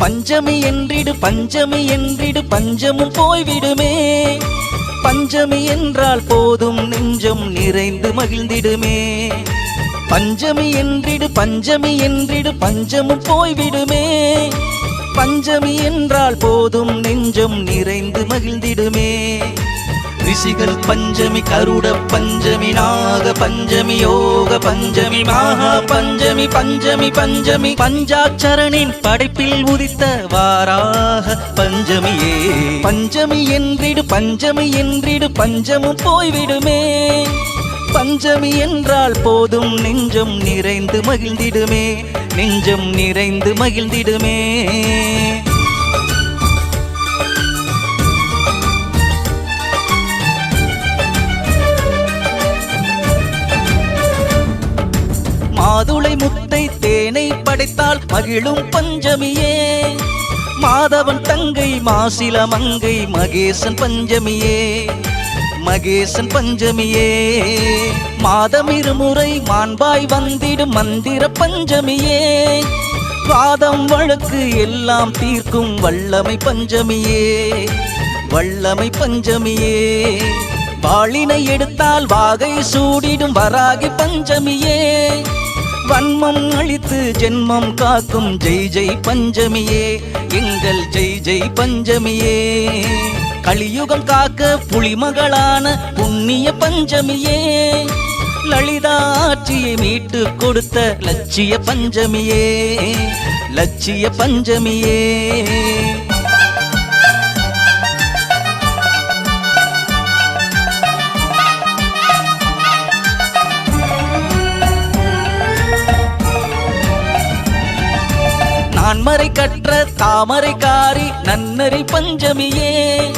பஞ்சமி என்றிடு பஞ்சமி என்றிடு பஞ்சமும் போய்விடுமே. பஞ்சமி என்றால் போதும் நெஞ்சம் நிறைந்து மகிழ்ந்திடுமே. பஞ்சமி என்றிடு பஞ்சமி என்றிடு பஞ்சமும் போய்விடுமே. பஞ்சமி என்றால் போதும் நெஞ்சம் நிறைந்து மகிழ்ந்திடுமே. ரிஷிகள் பஞ்சமி, கருட பஞ்சமி, நாக பஞ்சமி, யோக பஞ்சமி, மகா பஞ்சமி, பஞ்சமி பஞ்சமி பஞ்சாட்சரனின் படைப்பில் உதித்த வாராக பஞ்சமியே. பஞ்சமி என்றிடு பஞ்சமி என்றிடு பஞ்சமும் போய்விடுமே. பஞ்சமி என்றால் போதும் நெஞ்சம் நிறைந்து மகிழ்ந்திடுமே. நெஞ்சம் நிறைந்து மகிழ்ந்திடுமே. மாதுளை முத்தை தேனை படைத்தால் மகிழும் பஞ்சமியே. மாதவன் தங்கை மாசில மங்கை மகேசன் பஞ்சமியே. மகேசன் பஞ்சமியே. மாதம் இருமுறை மாண்பாய் வந்திடும் மந்திர பஞ்சமியே. வாதம் வழக்கு எல்லாம் தீர்க்கும் வல்லமை பஞ்சமியே. வல்லமை பஞ்சமியே. வாளினை எடுத்தால் வாகை சூடிடும் வராகி பஞ்சமியே. வன்மம் அழித்து ஜென்மம் காக்கும் ஜெய் ஜெய் பஞ்சமியே. எங்கள் ஜெய் ஜெய் பஞ்சமியே. கலியுகம் காக்க புலிமகளான புண்ணிய பஞ்சமியே. லலிதா ஆட்சியை மீட்டு கொடுத்த லட்சிய பஞ்சமியே. லட்சிய பஞ்சமியே. நான்மறை கற்ற தாமரைக்காரி நன்னறி பஞ்சமியே.